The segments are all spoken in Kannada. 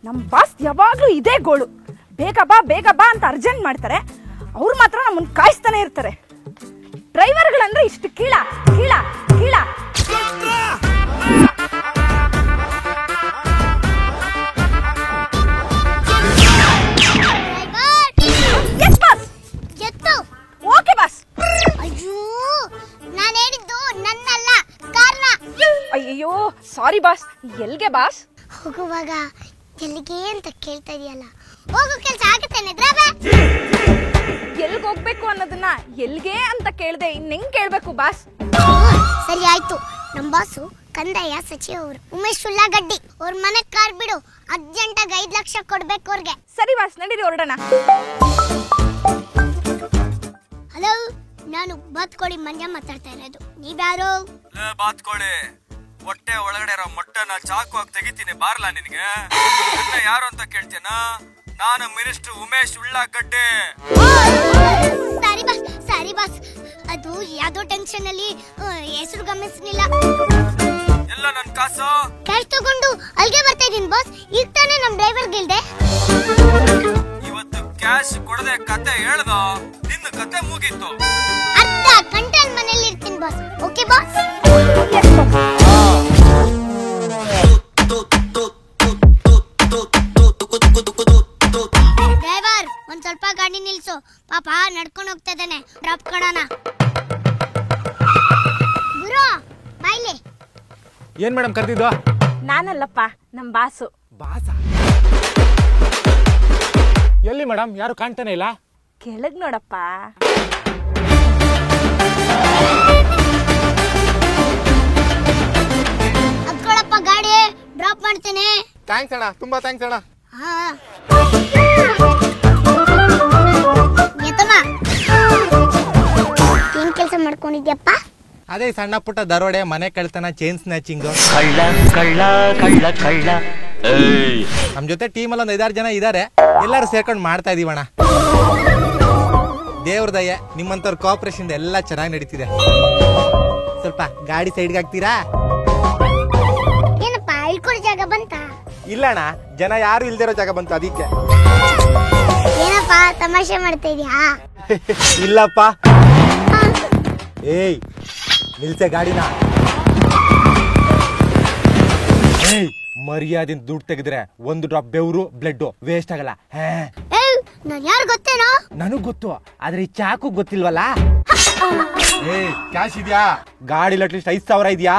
ನಮ್ಮ ಬಾಸ್ ಯಾವಾಗ್ಲೂ ಇದೇ ಗೋಳು, ಬೇಗ ಬಾ ಅಂತ ಅರ್ಜೆಂಟ್ ಮಾಡ್ತಾರೆ. ಅವ್ರು ಮಾತ್ರ ನಮ್ಮನ್ನ ಕಾಯಿಸ್ತಾನೆ ಇರ್ತಾರೆ. ಡ್ರೈವರ್ಗಳಂದ್ರೆ ಇಷ್ಟು ಕೀಳ ಕೀಳ ಕೀಳ. Okay boss. ಅಯ್ಯೋ ನಾನು ಹೇಳಿದ್ದು ನನ್ನಲ್ಲ ಕಾರ್ನ. ಅಯ್ಯೋ ಸಾರಿ ಬಾಸ್. ಎಲ್ಗೆ ಬಾಸ್? ಹೋಗುವಾಗ ಎಲ್ಲಿಗೆ ಅಂತ ಕೇಳ್ತಾ ಇದೆಯಲ್ಲ, ಹೋಗೋ ಕೆಲಸ ಆಗುತ್ತೇನೆ ಡ್ರೈವರ್. ಎಲ್ಗೆ ಹೋಗ್ಬೇಕು ಅನ್ನೋದನ್ನ ಎಲ್ಗೆ ಅಂತ ಕೇಳ್ದೆ ಇನ್ನೆಂಗ್ ಕೇಳ್ಬೇಕು ಬಾಸ್? ಸರಿ ಆಯ್ತು. ನಮ್ಮ ಬಾಸು ಕಂದಾಯ ಸಚಿವ ಅವರು ಉಮೇಶ್ ಉಳ್ಳಾಗಡ್ಡಿ ಅವ್ರ ಮನೆ ಕಾರ್ ಬಿಡು, ಅರ್ಜೆಂಟಾಗಿ 5 ಲಕ್ಷ ಕೊಡ್ಬೇಕು ಅವ್ರಿಗೆ. ಸರಿ ಬಾಸ್, ನಡೀರಿ ಹೊರಡೋಣ. ಹಲೋ, ನಾನು ಬಾತ್ಕೋಳಿ ಮಂಜ ಮಾತಾಡ್ತಾ ಇರೋದು. ನೀವ್ಯಾರು? ಬಾತ್ಕೋಳಿ, ಹೊಟ್ಟೆ ಒಳಗಡೆ ಇರೋ ಮೊಟ್ಟೆನ ಚಾಕು ಹಾಕಿ ತೆಗಿತೀನಿ, ಬಾರ್ಲಾ ನಿನ್ಗೆ? ಯಾರು ಅಂತ ಕೇಳ್ತೀನ? ನಾನು ಮಿನಿಸ್ಟರ್ ಉಮೇಶ್ ಉಳ್ಳಾಗಡ್ಡೆ. ಸಾರಿ ಬಾಸ್, ಅದು ಯಾವ್ದೋ ಟೆನ್ಷನ್ ಅಲ್ಲಿ ಹೆಸರು ಗಮನಿಸಲಿಲ್ಲ. ಎಲ್ಲ ನನ್ ಕಾಸು ಕ್ಯಾಶ್ ತಗೊಂಡು ಅಲ್ಲಿಗೆ ಬರ್ತಾ ಇದೀನಿ ಬಾಸ್. ಈಗ ತಾನೇ ನಮ್ ಡ್ರೈವರ್ ಗಿಲ್ದೆ. ಇವತ್ತು ಕ್ಯಾಶ್ ಕೊಡದೆ ಕತೆ ಹೇಳ್ದ, ನಿನ್ನ ಕತೆ ಮುಗೀತು. ಅರ್ಧ ಗಂಟೆ ಮನೇಲಿ ಇರ್ತೀನಿ ಬಾಸ್. Okay boss? ಡ್ರೈವರ್, ಒಂದ್ ಸ್ವಲ್ಪ ಗಾಡಿ ನಿಲ್ಸು, ಪಾಪ ನಡ್ಕೊಂಡು ಹೋಗ್ತಾ ಇದ್ದಾನೆ. ಡ್ರಾಪ್ ಕೊಡೋಣ. ಗುರು ಬಾಯ್ಲೆ. ಏನ್ ಮೇಡಮ್ ಕರೆದಿದ್ದು? ನಾನಲ್ಲಪ್ಪ, ನಮ್ ಬಾಸು. ಬಾಸ ಎಲ್ಲಿ ಮೇಡಮ್? ಯಾರು ಕಾಣ್ತಾನೆ ಇಲ್ಲ. ಕೆಳಗ್ ನೋಡಪ್ಪ. ಅದ್ಕೊಳಪ್ಪ ಗಾಡಿ, ಡ್ರಾಪ್ ಮಾಡ್ತೇನೆ. ಥ್ಯಾಂಕ್ಸ್ ಅಣ್ಣ, ತುಂಬಾ ಥ್ಯಾಂಕ್ಸ್ ಅಣ್ಣ. ಏನ್ ಕೆಲಸ ಮಾಡ್ಕೊಂಡಿದ್ಯಪ್ಪ? ಅದೇ ಸಣ್ಣ ಪುಟ್ಟ ದರೋಡೆ, ಮನೆ ಕಳ್ತನ, ಚೈನ್ ಸ್ನ್ಯಾಚಿಂಗ್. ನಮ್ ಜೊತೆ ಟೀಮಲ್ಲಿ ಒಂದು 5-6 ಜನ ಇದಾರೆ. ಎಲ್ಲರೂ ಸೇರ್ಕೊಂಡು ಮಾಡ್ತಾ ಇದೀವಣ್ಣ. ದೇವ್ರ ದಯೆ, ನಿಮ್ಮಂತವ್ರ ಕೋಆಪರೇಷನ್ ಎಲ್ಲ ಚೆನ್ನಾಗಿ ನಡೀತಿದೆ. ಸ್ವಲ್ಪ ಗಾಡಿ ಸೈಡ್ಗೆ ಹಾಕ್ತೀರಾ? ಏನಪ್ಪ ಇಳ್ಕೊಳ್ಳೋ ಜಾಗ ಬಂತ? ಇಲ್ಲಣ್ಣ, ಜನ ಯಾರು ಇಲ್ದಿರೋ ಜಾಗ ಬಂತು, ಅದಕ್ಕೆ. ಏನಪ್ಪ ತಮಾಷೆ ಮಾಡ್ತಾ ಇದೀಯಾ? ಇಲ್ಲಪ್ಪ. ಏಯ್ ನಿಲ್ಸೆ ಗಾಡಿನ. ಏಯ್ ಮರ್ಯಾದಿಂದ ದುಡ್ಡು ತೆಗೆದ್ರೆ 1 ಡ್ರಾಪ್ ಬೆವರು ಬ್ಲಡ್ ವೇಸ್ಟ್ ಆಗಲ್ಲ. ನಾನು ಯಾರು ಗೊತ್ತೇನೋ? ನನಗ್ ಗೊತ್ತು, ಆದ್ರೆ ಈ ಚಾಕು ಗೊತ್ತಿಲ್ವಲ್ಲ. ಏಯ್ ಕ್ಯಾಶ್ ಇದೆಯಾ? ಗಾಡಿಲಿ ಅಟ್ಲೀಸ್ಟ್ 5,000 ಇದೆಯಾ?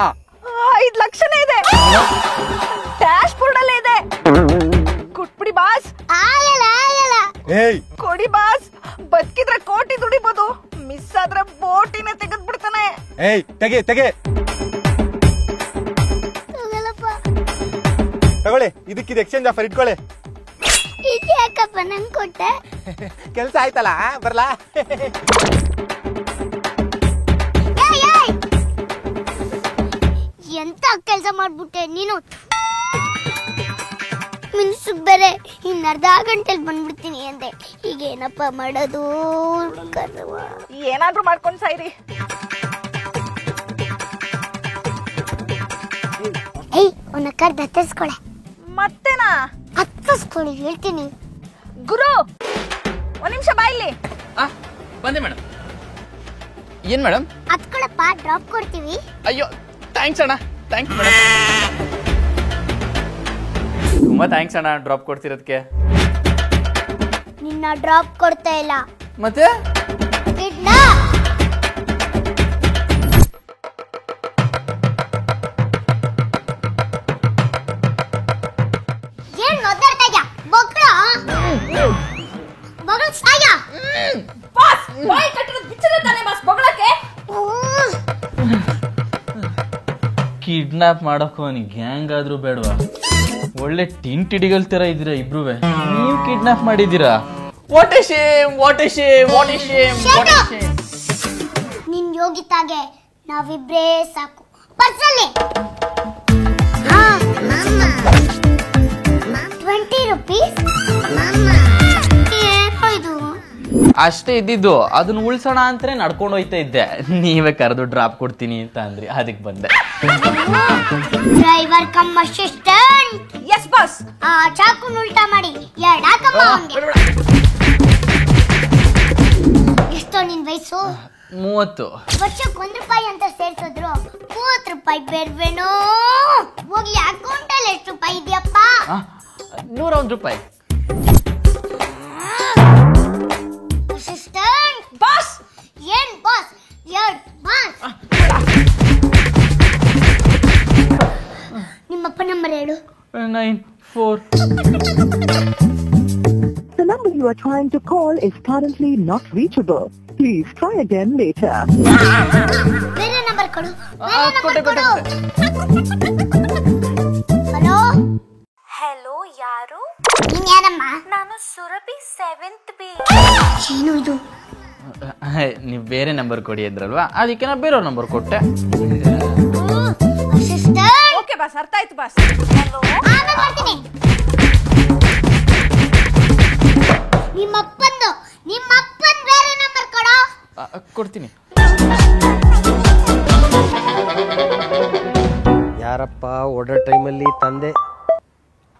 5 ಲಕ್ಷನೇ ಇದೆ. ಡ್ಯಾಶ್ ಬೋರ್ಡ್ ಅಲ್ಲೇ ಇದೆ. ಕೊಟ್ಬಿಡಿ ಬಾಸ್. ಆಗಲ್ಲ. ಏಯ್ ಕೊಡಿ ಬಾಸ್. ಬದುಕಿದ್ರೆ ಕೋಟಿ ದುಡಿಬಹುದು, ಮಿಸ್ ಆದ್ರೆ ಬೋಟಿನ ತೆಗೆದ್ ಬಿಡ್ತಾನೆ. ಏಯ್ ತೆಗೆ ತಗೊಳ್ಳಿ, ಇದಕ್ಕಿದೆ ಎಕ್ಸ್ಚೇಂಜ್ ಆಫರ್, ಇಟ್ಕೊಳ್ಳಿ. ಯಾಕಪ್ಪ ನಂಗೆ ಕೊಟ್ಟೆ? ಕೆಲ್ಸ ಆಯ್ತಲ್ಲ, ಬರ್ಲಾ? ಎಂತ ಕೆಲಸ ಮಾಡ್ಬಿಟ್ಟೆ ನೀನು. ಮಿನ್ಸುಗ್ ಬೇರೆ ಇನ್ನು ಅರ್ಧ ಗಂಟೆಲಿ ಬಂದ್ಬಿಡ್ತೀನಿ ಅಂದೆ. ಈಗ ಏನಪ್ಪ ಮಾಡೋದು? ಏನಾದ್ರೂ ಮಾಡ್ಕೊಂಡ್ ಸಾಯ್ರಿ. ಏಯ್ ಅವನ ಕರ್ದು ಹತ್ತಿಸ್ಕೊಳೆ. ಮತ್ತೇನಾ? ಹತ್ತಿಸ್ಕೊಳ್ಳಿ ಹೇಳ್ತೀನಿ. ಗುರು, 1 ನಿಮಿಷ ಬಾಯಿಲಿ. ಬಂದೆ ಮೇಡಮ್. ಏನ್ ಮೇಡಮ್? ಹತ್ಕೊಳಪ್ಪ, ಡ್ರಾಪ್ ಕೊಡ್ತೀವಿ. ಅಯ್ಯೋ ಥ್ಯಾಂಕ್ಸ್ ಅಣ್ಣ, ಥ್ಯಾಂಕ್ಸ್ ಮೇಡಮ್. ತುಂಬಾ ಥ್ಯಾಂಕ್ಸ್ ಅಣ್ಣ ಡ್ರಾಪ್ ಕೊಡ್ತಿರೋದಕ್ಕೆ. ನಿನ್ನ ಡ್ರಾಪ್ ಕೊಡ್ತಾ ಇಲ್ಲ ಮತ್ತೆ? ಏನ್ ಮಾತಾಡ್ತಾ ಇದ್ಯಾ? ಬೊಕ್ಕಳ ಬೊಗಳ ಸಾಯ. ಬಾಸ್ ಬಾಯ್ ಕಟ್ಟಿರೋದು ಬಿಚ್ಚರ ತಾನೆ ಬಾಸ್ ಬೊಗಳಕ್ಕೆ. ಕಿಡ್ನಾಪ್ ಮಾಡಕ್ಕೋ ಅವನಿಗೆ ಗ್ಯಾಂಗ್ ಆದ್ರೂ ಬೇಡವಾ? ಒಳ್ಳೆ ಟಿಂಟಿಡಿಗಳ ತರ ಇದ್ದೀರಾ ಇಬ್ರುವೆ. ನೀವು ಕಿಡ್ನಾಪ್ ಮಾಡಿದ್ದೀರಾ? What A Shem, what A Shem, what A Shem, what A Shem. ನಿನ್ ಯೋಗಿತಾಗೆ ನಾವಿಬ್ರೇ ಸಾಕು. ಪರ್ಸಲ್ಲಿ 20 ರೂಪೀಸ್. ಅಷ್ಟೇ ಇದ್ದಿದ್ದು, ಅದನ್ನ ಉಳ್ಸೋಣ ಅಂತಾನೆ ನಡ್ಕೊಂಡು ಹೋಯ್ತಾ ಇದ್ದೆ. ನೀವೇ ಕರೆದು ಡ್ರಾಪ್ ಕೊಡ್ತೀನಿ ಅಂತ ಅಂದ್ರಿ, ಅದಕ್ಕೆ ಬಂದೆ. Driver come assistant. Yes boss. Boss. ಚಾಕು ಉಲ್ಟಾ ಮಾಡಿ ಎರಡು ಹಾಕಮ್ಮ ಅವನ್ಗೆ. ಎಷ್ಟೋ ನಿನ್ ವಯಸ್ಸು? 30. ವರ್ಷಕ್ಕೆ ₹1 ಅಂತ ಸೇರ್ಸಿದ್ರು ₹30 ಬೇಡ್ವೇನೋ? ಹೋಗ್ಲಿ, ಅಕೌಂಟಲ್ಲಿ ಎಷ್ಟು ರೂಪಾಯಿ ಇದೆಯಪ್ಪ? ₹101. Assistant boss. ಏನ್ ಬಾಸ್? ಎರಡು ಬಾಸ್. ನಿಮ್ಮಪ್ಪ ನಂಬರ್ ಹೇಳು. 94. The number you are trying to call is currently not reachable. Please try again later. ಬೇರೆ ನಂಬರ್ ಕೊಡು. ಕೊಟ್ಟೆ. ಹಲೋ ಹಲೋ, ಯಾರು? ನೀನ್ ಯಾರಮ್ಮ? ನಾನು ಸುರಭಿ 7th B. ಏನು ಇದು? ನೀವು ಬೇರೆ ನಂಬರ್ ಕೊಡಿ ಅಂದ್ರಲ್ವಾ, ಅದಕ್ಕೆ ನಾ ಬೇರೆ ನಂಬರ್ ಕೊಟ್ಟೆ. ಅಸಿಸ್ಟೆಂಟ್. ಓಕೆ ಬಾಸ್, ಅರ್ಥ ಆಯ್ತು ಬಾಸ್. ಹಲೋ, ಆಮೇಲೆ ಮಾಡ್ತೀನಿ. ನಿಮ್ಮಪ್ಪನ್ ಬೇರೆ ನಂಬರ್ ಕೊಡು. ಕೊಡ್ತೀನಿ. ಯಾರಪ್ಪ ಓಡೋ ಟೈಮಲ್ಲಿ ತಂದೆ?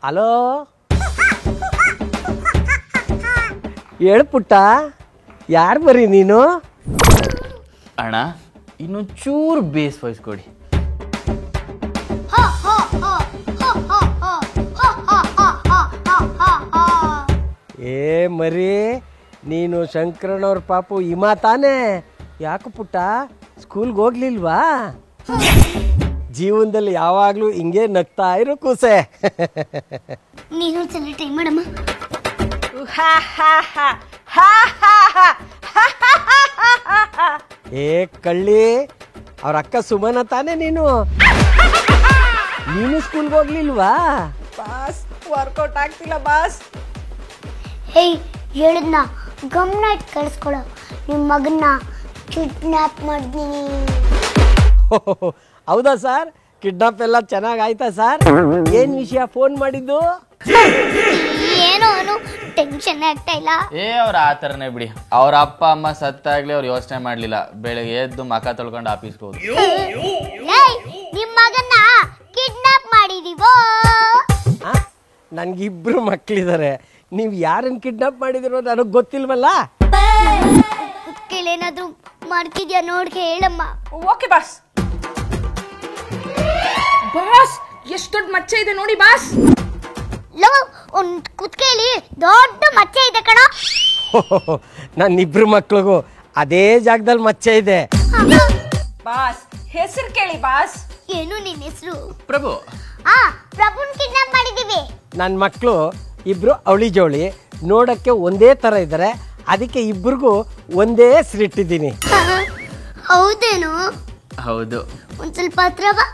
ಹಲೋ, ಹೇಳು ಪುಟ್ಟ, ಯಾರು ಬರೀ ನೀನು? ಅಣ್ಣ, ಇನ್ನೊಂದು ಚೂರು ಬೇಸ್ ವಾಯ್ಸ್ ಕೊಡಿ. ಏ ಮರಿ, ನೀನು ಶಂಕರಣ್ಣವ್ರ ಪಾಪು ಹಿಮ ತಾನೇ? ಯಾಕೆ ಪುಟ್ಟ ಸ್ಕೂಲ್ಗೆ ಹೋಗ್ಲಿಲ್ವಾ? ಜೀವನದಲ್ಲಿ ಯಾವಾಗಲೂ ಹಿಂಗೆ ನಗ್ತಾ ಇರು ಕೂಸೆ. ನೀನೊಂದ್ಸಲ ಟ್ರೈ ಮಾಡಮ್ಮ. ಏ ಕಳ್ಳಿ, ಅವ್ರ ಅಕ್ಕ ಸುಮನ ತಾನೇ ನೀನು? ನೀನು ಸ್ಕೂಲ್ಗೆ ಹೋಗ್ಲಿಲ್ವಾ? ಬಾಸ್, ವರ್ಕೌಟ್ ಆಗ್ತಿಲ್ಲ ಬಾಸ್. ಹೇಯ್, ಹೇಳಿದ್ನ ಗಮನ ಇಟ್ಟು ಕಳಿಸ್ಕೊಡು. ನಿಮ್ಮ ಮಗನ್ನ ಕಿಡ್ನಾಪ್ ಮಾಡಿದ್ದೀನಿ. ಹೌದಾ ಸರ್? ಕಿಡ್ನಾಪ್ ಎಲ್ಲ ಚೆನ್ನಾಗಿ ಆಯ್ತಾ ಸರ್? ಏನ್ ವಿಷಯ ಫೋನ್ ಮಾಡಿದ್ದು? ಏನೋ ಅವನು ಟೆನ್ಷನ್ ಆಗ್ತಾ ಇಲ್ಲ. ಅವ್ರ ಆ ಥರನೇ ಬಿಡಿ. ಅವ್ರ ಅಪ್ಪ ಅಮ್ಮ ಸತ್ತಾಗ್ಲಿ ಅವ್ರು ಯೋಚನೆ ಮಾಡ್ಲಿಲ್ಲ. ಬೆಳಗ್ಗೆ ಎದ್ದು ಮಕ ತೊಳ್ಕೊಂಡು ಆಫೀಸ್ಗೆ ಹೋದ್ರು. ನಿಮ್ಮ ಮಗನ್ನ ಕಿಡ್ನಾಪ್ ಮಾಡಿದೀವೋ? ನನ್ಗಿಬ್ರು ಮಕ್ಳಿದ್ದಾರೆ. ನೀವು ಯಾರನ್ನ ಕಿಡ್ನಾಪ್ ಮಾಡಿದಿರೋ ನನಗೆ ಗೊತ್ತಿಲ್ವಲ್ಲ. ಏನಾದ್ರು ಮಾಡ್ತಿದ್ಯಾ ನೋಡಿ ಹೇಳಮ್ಮ. Okay boss. ಬಾಸ್, ಎಷ್ಟು ದೊಡ್ಡ ಮಚ್ಚೆ ಇದೆ ನೋಡಿ ಬಾಸ್. ಲೋ, ಒಂದ್ ಕುತ್ಕೆಲಿ ದೊಡ್ಡ ಮಚ್ಚೆ ಇದೆ ಕಣ. ನನ್ನಿಬ್ರು ಮಕ್ಳಿಗೂ ಅದೇ ಜಾಗದಲ್ಲಿ ಮಚ್ಚೆ ಇದೆ. ಬಾಸ್, ಹೆಸರು ಕೇಳಿ ಬಾಸ್. ಏನು ನಿನ್ನ ಹೆಸರು? ಪ್ರಭು. ಪ್ರಭುನ್ ಕಿಡ್ನಾಪ್ ಮಾಡಿದೀವಿ. ನನ್ನ ಮಕ್ಕಳು ಇಬ್ರು ಅವಳಿ ಜೋಳಿ, ನೋಡಕ್ಕೆ ಒಂದೇ ತರ ಇದ್ದಾರೆ. ಅದಕ್ಕೆ ಇಬ್ರಿಗೂ ಒಂದೇ ಹೆಸರಿಟ್ಟಿದ್ದೀನಿ. ಹೌದೇನು? ಹೌದು. ಒಂದ್ ಸ್ವಲ್ಪ ಹತ್ರ ಬಾ.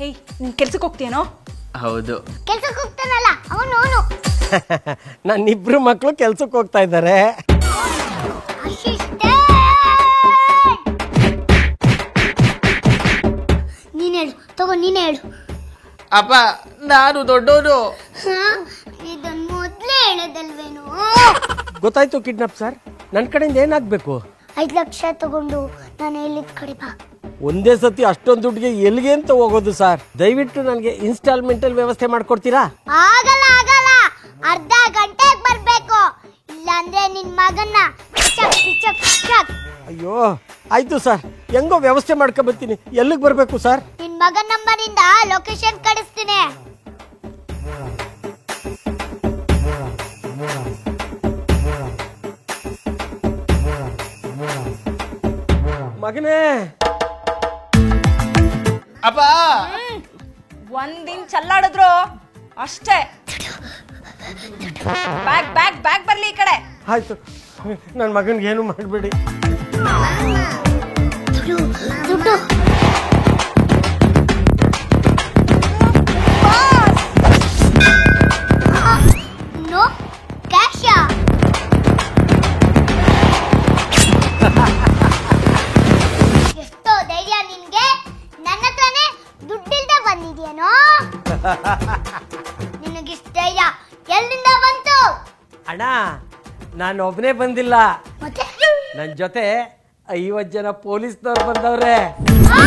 ಹೇಯ್, ನೀನ್ ಕೆಲ್ಸಕ್ಕೆ ಹೋಗ್ತೀಯನೋ? ಹೌದು. ಕೆಲ್ಸಕ್ಕೆ ಹೋಗ್ತಾನಲ್ಲ ಅವನು. ನನ್ನಿಬ್ರು ಮಕ್ಕಳು ಕೆಲ್ಸಕ್ಕೆ ಹೋಗ್ತಾ ಇದ್ದಾರೆ. ನೀನ್ ಹೇಳು, ತಗೋ ನೀನೇ ಹೇಳು. ಅಪ್ಪ, ನಾನು ದೊಡ್ಡವನು. ಇದನ್ ಮೊದ್ಲೇ ಹೇಳೋದಲ್ವೇನು? ಗೊತ್ತಾಯ್ತು ಕಿಡ್ನಾಪ್ ಸರ್. ನನ್ನ ಕಡೆಯಿಂದ ಏನಾಗಬೇಕು? 5 ಲಕ್ಷ ತಗೊಂಡು ನಾನು ಹೇಳಿದ ಕಡೆ ಬಾ. ಒಂದೇ ಸತಿ ಅಷ್ಟೊಂದು ದುಡ್ಡಿಗೆ ಎಲ್ಲಿಗೆ ಅಂತ ಹೋಗೋದು ಸರ್? ದಯವಿಟ್ಟು ನನಗೆ ಇನ್ಸ್ಟಾಲ್ಮೆಂಟ್ ಅಲ್ಲಿ ವ್ಯವಸ್ಥೆ ಮಾಡ್ಕೊಡ್ತೀರಾ? ಆಗಲ್ಲ, ಅರ್ಧ ಗಂಟೆಗೆ ಬರ್ಬೇಕು. ಇಲ್ಲಾಂದ್ರೆ ನಿನ್ ಮಗನ್ನ ಅಯ್ಯೋ, ಆಯ್ತು ಸರ್, ಹೆಂಗೋ ವ್ಯವಸ್ಥೆ ಮಾಡ್ಕೊಬರ್ತೀನಿ. ಎಲ್ಲಿಗೆ ಬರಬೇಕು ಸರ್? ನಿನ್ ಮಗನ್ ನಂಬರ್ ಇಂದ ಲೊಕೇಶನ್ ಕಳಿಸ್ತೀನಿ. ಮಗನೇ. ಅಪ್ಪ, ಒಂದಿನ ಚಲ್ಲಾಡಿದ್ರು ಅಷ್ಟೇ. ಬ್ಯಾಗ್ ಬರ್ಲಿ ಈ ಕಡೆ. ಆಯ್ತು, ನನ್ನ ಮಗನ್ಗೆ ಏನು ಮಾಡಬೇಡಿ. ದುಡ್ಡು ನೋ ಕ್ಯಾಶ. ಎಷ್ಟೋ ಧೈರ್ಯ ನಿನ್ಗೆ? ನನ್ನ ಹತ್ರನೇ ದುಡ್ಡಿಲ್ದ ಬಂದಿದ್ಯೇನೋ? ನಿನಗಿಷ್ಟ ಧೈರ್ಯ ಎಲ್ಲಿಂದ ಬಂತು? ಅಣ್ಣ, ನಾನು ಒಬ್ಬನೇ ಬಂದಿಲ್ಲ. ಮತ್ತೆ ನನ್ನ ಜೊತೆ 50 ಜನ ಪೊಲೀಸ್ನವ್ರು ಬಂದವ್ರೆ. ಆ